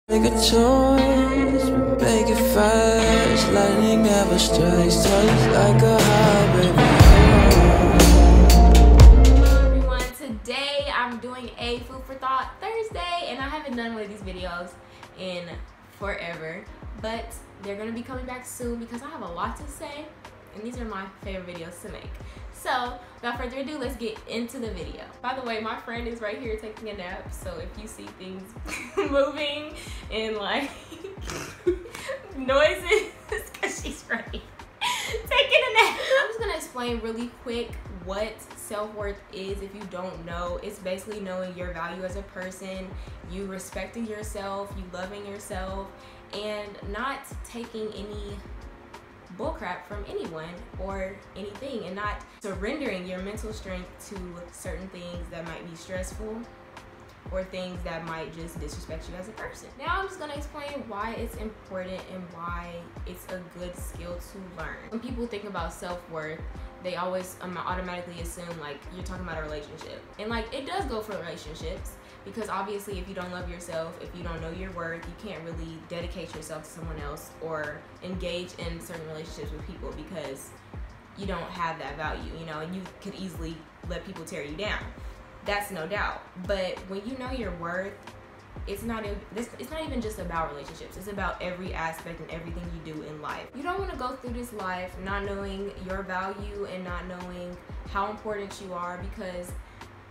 Make a choice, make it fast. Lightning never strikes twice like a highway. Hello everyone, today I'm doing a food for thought Thursday, and I haven't done one of these videos in forever, but they're gonna be coming back soon because I have a lot to say, and these are my favorite videos to make. So without further ado, let's get into the video. By the way, my friend is right here taking a nap, so if you see things moving and like noises, because she's right taking a nap. I'm just gonna explain really quick what self-worth is if you don't know. It's basically knowing your value as a person, you respecting yourself, you loving yourself, and not taking any bullcrap from anyone or anything, and not surrendering your mental strength to certain things that might be stressful or things that might just disrespect you as a person. Now I'm just gonna explain why it's important and why it's a good skill to learn. When people think about self-worth, they always automatically assume like you're talking about a relationship, and like it does go for relationships, because obviously if you don't love yourself, if you don't know your worth, you can't really dedicate yourself to someone else or engage in certain relationships with people because you don't have that value, you know, and you could easily let people tear you down. That's no doubt. But when you know your worth, it's not even just about relationships. It's about every aspect and everything you do in life. You don't want to go through this life not knowing your value and not knowing how important you are, because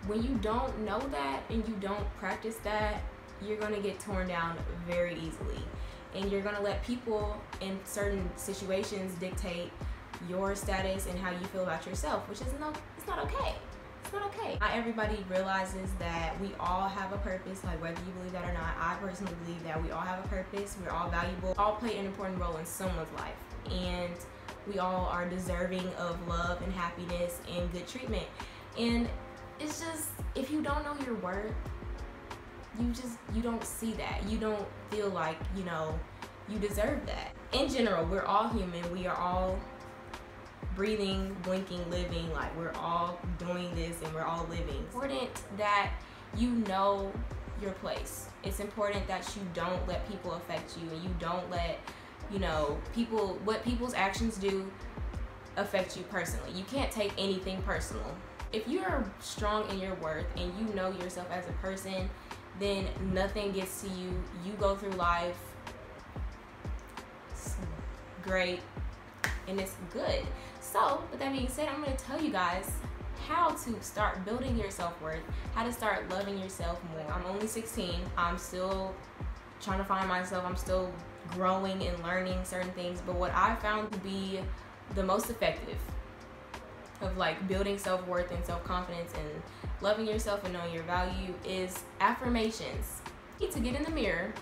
when you don't know that and you don't practice that, you're going to get torn down very easily. And you're going to let people in certain situations dictate your status and how you feel about yourself, which is it's not okay. It's not okay. Not everybody realizes that we all have a purpose, like whether you believe that or not. I personally believe that we all have a purpose. We're all valuable. We all play an important role in someone's life. And we all are deserving of love and happiness and good treatment. And it's just, if you don't know your worth, you don't see that. You don't feel like, you know, you deserve that. In general, we're all human. We are all breathing, blinking, living. Like, we're all doing this and we're all living. It's important that you know your place. It's important that you don't let people affect you, and you don't let, you know, what people's actions do affect you personally. You can't take anything personal. If you are strong in your worth and you know yourself as a person, then nothing gets to you. You go through life great and it's good. So with that being said, I'm going to tell you guys how to start building your self-worth, how to start loving yourself more. I'm only 16. I'm still trying to find myself. I'm still growing and learning certain things. But what I found to be the most effective of like building self-worth and self-confidence and loving yourself and knowing your value is affirmations. You need to get in the mirror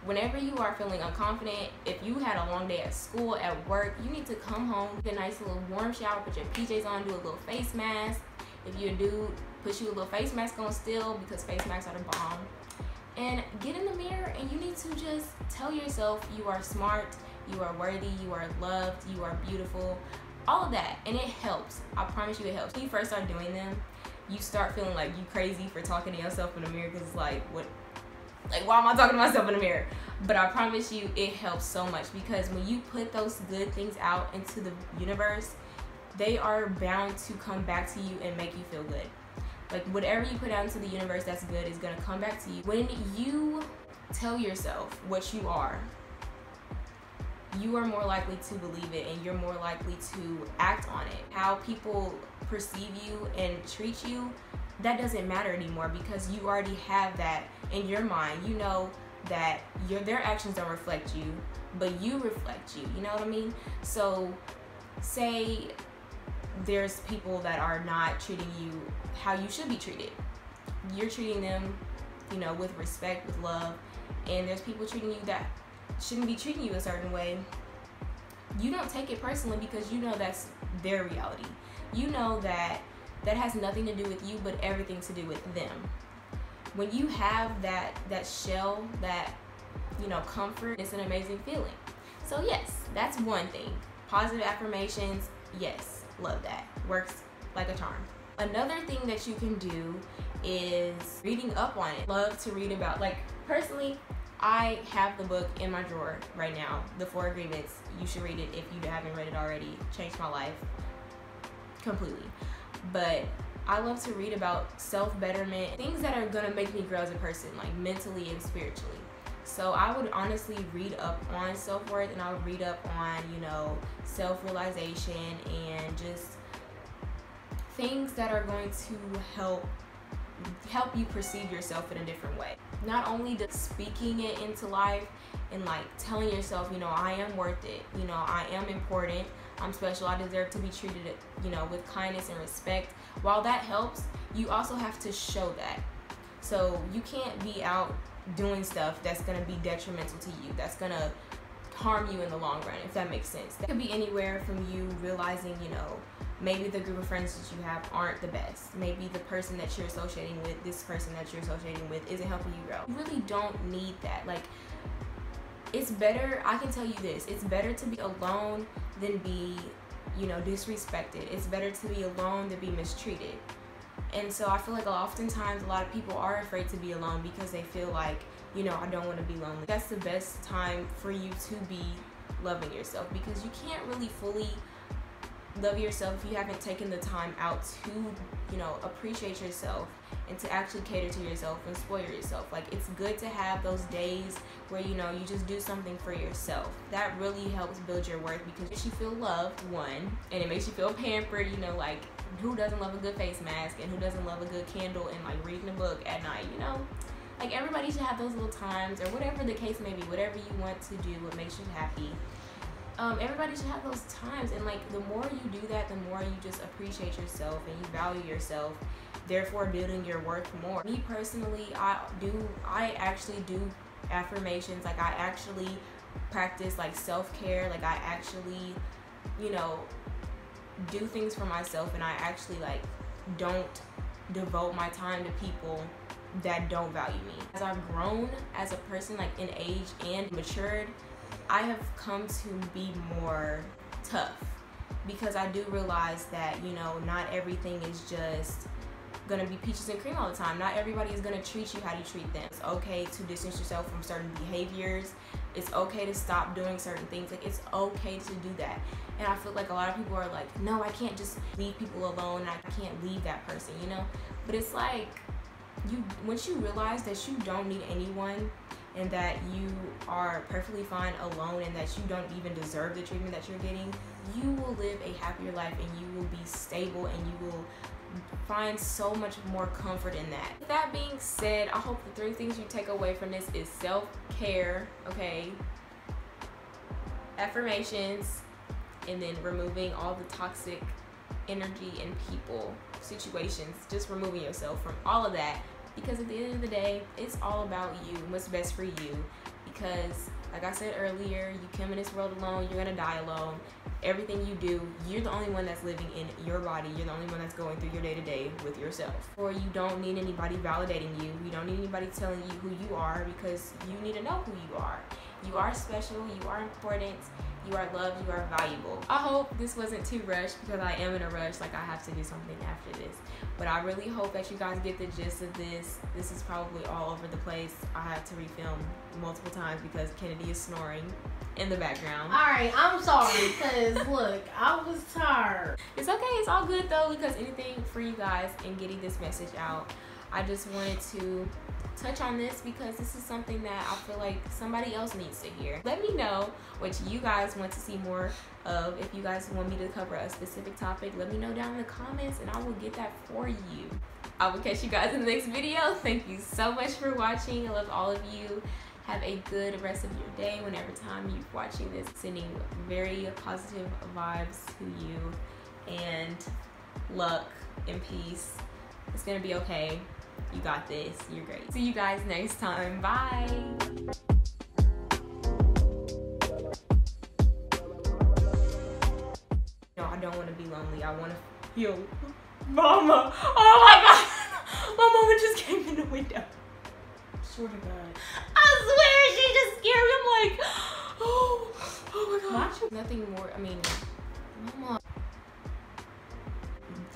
whenever you are feeling unconfident. If you had a long day at school, at work, you need to come home, get a nice little warm shower, put your PJs on, do a little face mask. If you're a dude, put you a little face mask on still, because face masks are the bomb. And get in the mirror and you need to just tell yourself you are smart, you are worthy, you are loved, you are beautiful, all of that. And it helps. I promise you it helps. When you first start doing them, you start feeling like you crazy for talking to yourself in the mirror, because it's like, why am I talking to myself in the mirror? But I promise you it helps so much, because when you put those good things out into the universe, they are bound to come back to you and make you feel good. Like, whatever you put out into the universe that's good is gonna come back to you. When you tell yourself what you are more likely to believe it, and you're more likely to act on it. How people perceive you and treat you, that doesn't matter anymore, because you already have that in your mind. You know that their actions don't reflect you, but you reflect you. You know what I mean? So say there's people that are not treating you how you should be treated. You're treating them, you know, with respect, with love, and there's people treating you that shouldn't be treating you a certain way. You don't take it personally, because you know that's their reality. You know that has nothing to do with you, but everything to do with them. When you have that shell, that, you know, comfort, it's an amazing feeling. So yes, that's one thing. Positive affirmations, yes, love that. Works like a charm. Another thing that you can do is reading up on it. Love to read about, like, personally, I have the book in my drawer right now, The 4 Agreements. You should read it if you haven't read it already. Changed my life completely. But I love to read about self-betterment, things that are gonna make me grow as a person, like mentally and spiritually. So I would honestly read up on self-worth, and I would read up on, you know, self-realization and just things that are going to help you perceive yourself in a different way. Not only just speaking it into life and like telling yourself, you know, I am worth it, you know, I am important, I'm special, I deserve to be treated, you know, with kindness and respect. While that helps, you also have to show that. So you can't be out doing stuff that's going to be detrimental to you, that's going to harm you in the long run, if that makes sense. That could be anywhere from you realizing, you know, maybe the group of friends that you have aren't the best. Maybe the person that you're associating with, this person that you're associating with, isn't helping you grow. You really don't need that. Like, it's better, I can tell you this, it's better to be alone than be, you know, disrespected. It's better to be alone than be mistreated. And so I feel like oftentimes a lot of people are afraid to be alone because they feel like, you know, I don't want to be lonely. That's the best time for you to be loving yourself, because you can't really fully love yourself if you haven't taken the time out to, you know, appreciate yourself and to actually cater to yourself and spoil yourself. Like, it's good to have those days where, you know, you just do something for yourself. That really helps build your worth, because it makes you feel loved, one, and it makes you feel pampered. You know, like, who doesn't love a good face mask, and who doesn't love a good candle and like reading a book at night, you know? Like, everybody should have those little times, or whatever the case may be, whatever you want to do, what makes you happy. Everybody should have those times, and like, the more you do that, the more you just appreciate yourself and you value yourself, therefore building your worth more. Me personally, I actually do affirmations. Like, I actually practice like self-care. Like, I actually, you know, do things for myself, and I actually like don't devote my time to people that don't value me. As I've grown as a person, like in age and matured, I have come to be more tough, because I do realize that, you know, not everything is just gonna be peaches and cream all the time. Not everybody is gonna treat you how you treat them. It's okay to distance yourself from certain behaviors. It's okay to stop doing certain things. Like, it's okay to do that. And I feel like a lot of people are like, no, I can't just leave people alone, and I can't leave that person, you know? But it's like, once you realize that you don't need anyone, and that you are perfectly fine alone, and that you don't even deserve the treatment that you're getting, you will live a happier life, and you will be stable, and you will find so much more comfort in that. With that being said, I hope the 3 things you take away from this is self-care, okay, affirmations, and then removing all the toxic energy and people, situations, just removing yourself from all of that. Because at the end of the day, it's all about you, what's best for you. Because, like I said earlier, you come in this world alone, you're gonna die alone. Everything you do, you're the only one that's living in your body. You're the only one that's going through your day-to-day with yourself. Or you don't need anybody validating you. You don't need anybody telling you who you are, because you need to know who you are. You are special, you are important, you are loved, you are valuable. I hope this wasn't too rushed, because I am in a rush, like I have to do something after this. But I really hope that you guys get the gist of this. This is probably all over the place. I have to refilm multiple times because Kennedy is snoring in the background. Alright, I'm sorry, because look, I was tired. It's okay, it's all good though, because anything for you guys in getting this message out. I just wanted to touch on this because this is something that I feel like somebody else needs to hear. Let me know what you guys want to see more of. If you guys want me to cover a specific topic, let me know down in the comments and I will get that for you. I will catch you guys in the next video. Thank you so much for watching. I love all of you. Have a good rest of your day whenever time you're watching this. Sending very positive vibes to you, and luck and peace. It's gonna be okay. You got this. You're great. See you guys next time. Bye. No, I don't want to be lonely. I want to feel. Mama! Oh my God! My mama just came in the window. Swear to God. I swear, she just scared me. I'm like, oh my God. Nothing more. I mean, mama,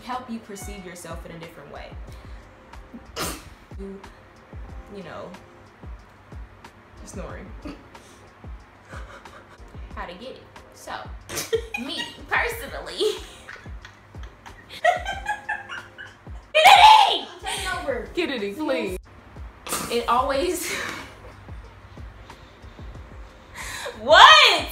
help you perceive yourself in a different way. You know, snoring. How to get it. So, me, personally. Kennedy! I'm taking over. Kennedy, please. It always... What?